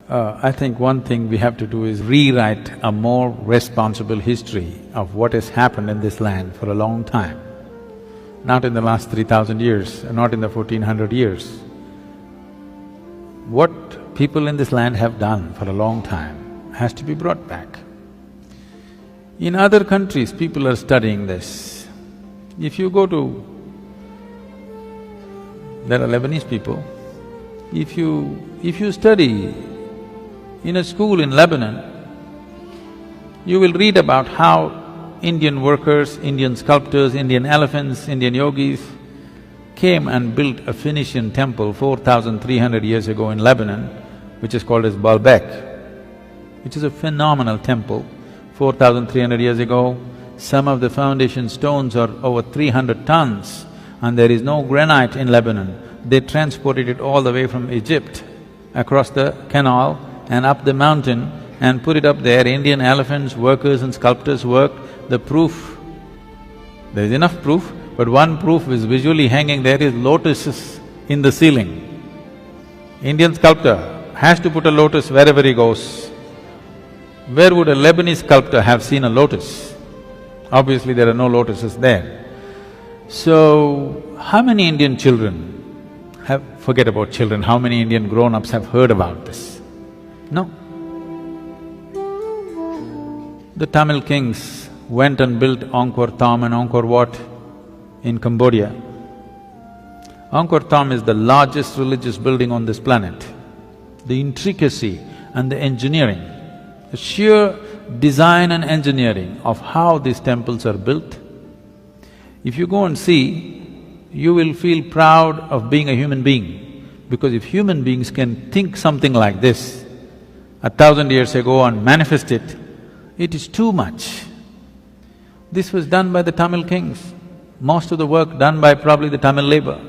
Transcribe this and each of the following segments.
I think one thing we have to do is rewrite a more responsible history of what has happened in this land for a long time. Not in the last 3,000 years, not in the 1400 years. What people in this land have done for a long time has to be brought back. In other countries, people are studying this. If you go to… there are Lebanese people, if you study in a school in Lebanon, you will read about how Indian workers, Indian sculptors, Indian elephants, Indian yogis came and built a Phoenician temple 4,300 years ago in Lebanon, which is called as Baalbek, which is a phenomenal temple. 4,300 years ago, some of the foundation stones are over 300 tons and there is no granite in Lebanon. They transported it all the way from Egypt, across the canal and up the mountain and put it up there. Indian elephants, workers and sculptors worked. The proof, there is enough proof, but one proof is visually hanging there is lotuses in the ceiling. Indian sculptor has to put a lotus wherever he goes. Where would a Lebanese sculptor have seen a lotus? Obviously there are no lotuses there. So, how many Indian children forget about children, how many Indian grown-ups have heard about this? No. The Tamil kings went and built Angkor Thom and Angkor Wat in Cambodia. Angkor Thom is the largest religious building on this planet. The intricacy and the engineering, the sheer design and engineering of how these temples are built, if you go and see, you will feel proud of being a human being, because if human beings can think something like this 1,000 years ago and manifest it, it is too much. This was done by the Tamil kings, most of the work done by probably the Tamil labor.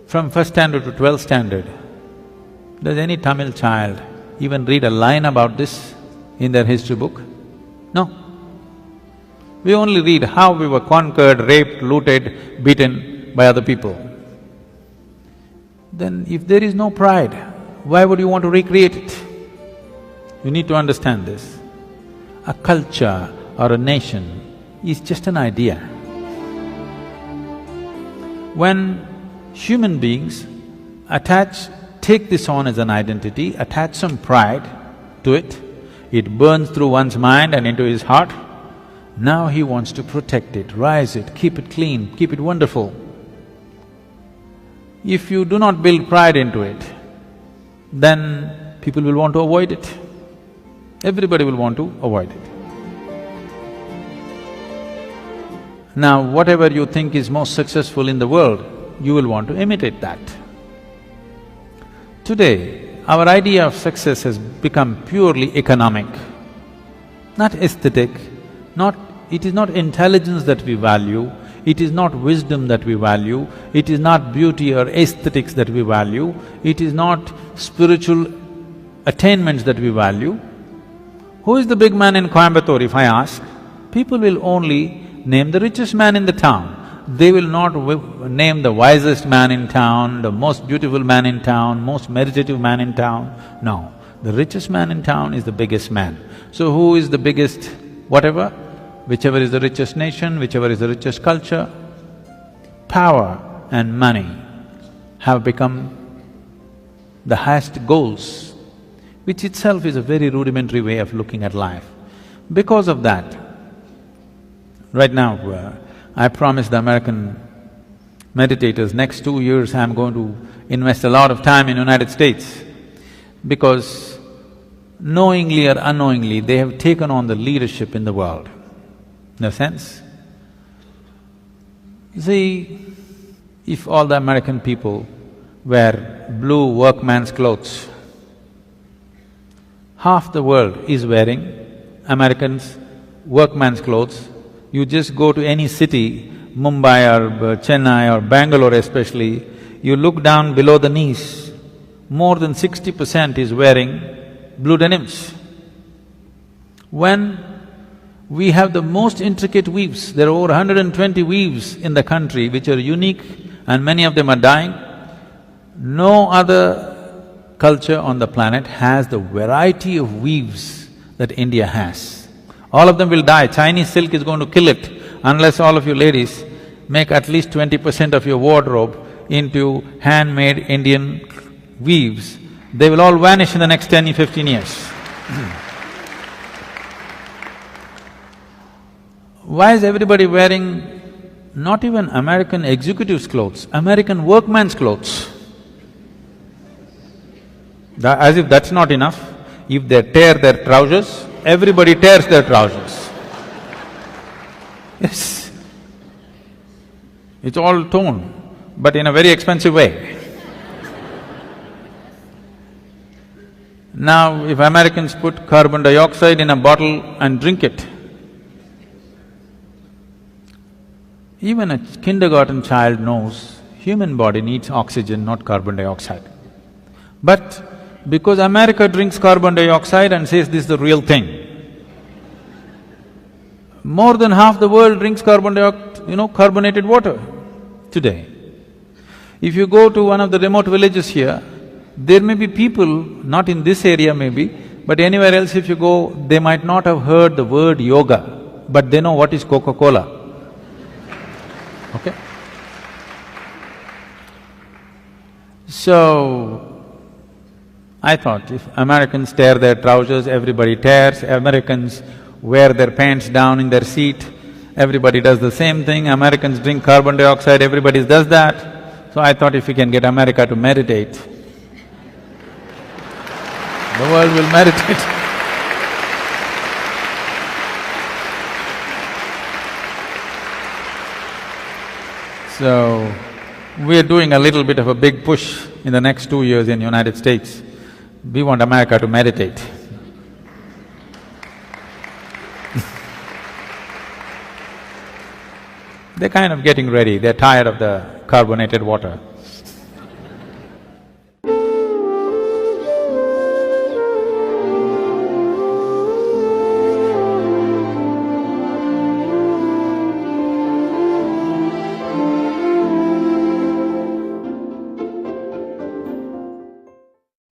From first standard to 12th standard, does any Tamil child even read a line about this in their history book? No. We only read how we were conquered, raped, looted, beaten by other people. Then if there is no pride, why would you want to recreate it? You need to understand this. A culture or a nation is just an idea. When human beings take this on as an identity, attach some pride to it, it burns through one's mind and into his heart. Now he wants to protect it, rise it, keep it clean, keep it wonderful. If you do not build pride into it, then people will want to avoid it. Everybody will want to avoid it. Now, whatever you think is most successful in the world, you will want to imitate that. Today, our idea of success has become purely economic, not aesthetic, it is not intelligence that we value, it is not wisdom that we value, it is not beauty or aesthetics that we value, it is not spiritual attainments that we value. Who is the big man in Coimbatore, if I ask? People will only name the richest man in the town. They will not name the wisest man in town, the most beautiful man in town, most meditative man in town. No, the richest man in town is the biggest man. So who is the biggest whatever? Whichever is the richest nation, whichever is the richest culture, power and money have become the highest goals, which itself is a very rudimentary way of looking at life. Because of that, right now, I promised the American meditators, next 2 years I'm going to invest a lot of time in United States, because knowingly or unknowingly, they have taken on the leadership in the world. In a sense, see, if all the American people wear blue workman's clothes, half the world is wearing Americans' workman's clothes. You just go to any city, Mumbai or Chennai or Bangalore especially, you look down below the knees, more than 60% is wearing blue denims. When we have the most intricate weaves, there are over 120 weaves in the country which are unique and many of them are dying, no other culture on the planet has the variety of weaves that India has. All of them will die. Chinese silk is going to kill it unless all of you ladies make at least 20% of your wardrobe into handmade Indian weaves. They will all vanish in the next 10, 15 years. Why is everybody wearing not even American executives' clothes, American workman's clothes? As if that's not enough, if they tear their trousers, everybody tears their trousers. Yes. It's all torn, but in a very expensive way. Now, if Americans put carbon dioxide in a bottle and drink it, even a kindergarten child knows human body needs oxygen, not carbon dioxide. But because America drinks carbon dioxide and says this is the real thing, more than half the world drinks carbonated water today. If you go to one of the remote villages here, there may be people, not in this area maybe, but anywhere else if you go, they might not have heard the word yoga, but they know what is Coca-Cola. Okay? So, I thought if Americans tear their trousers, everybody tears, Americans wear their pants down in their seat, everybody does the same thing, Americans drink carbon dioxide, everybody does that. So I thought if we can get America to meditate, the world will meditate. So, we're doing a little bit of a big push in the next 2 years in the United States. We want America to meditate. They're kind of getting ready, they're tired of the carbonated water.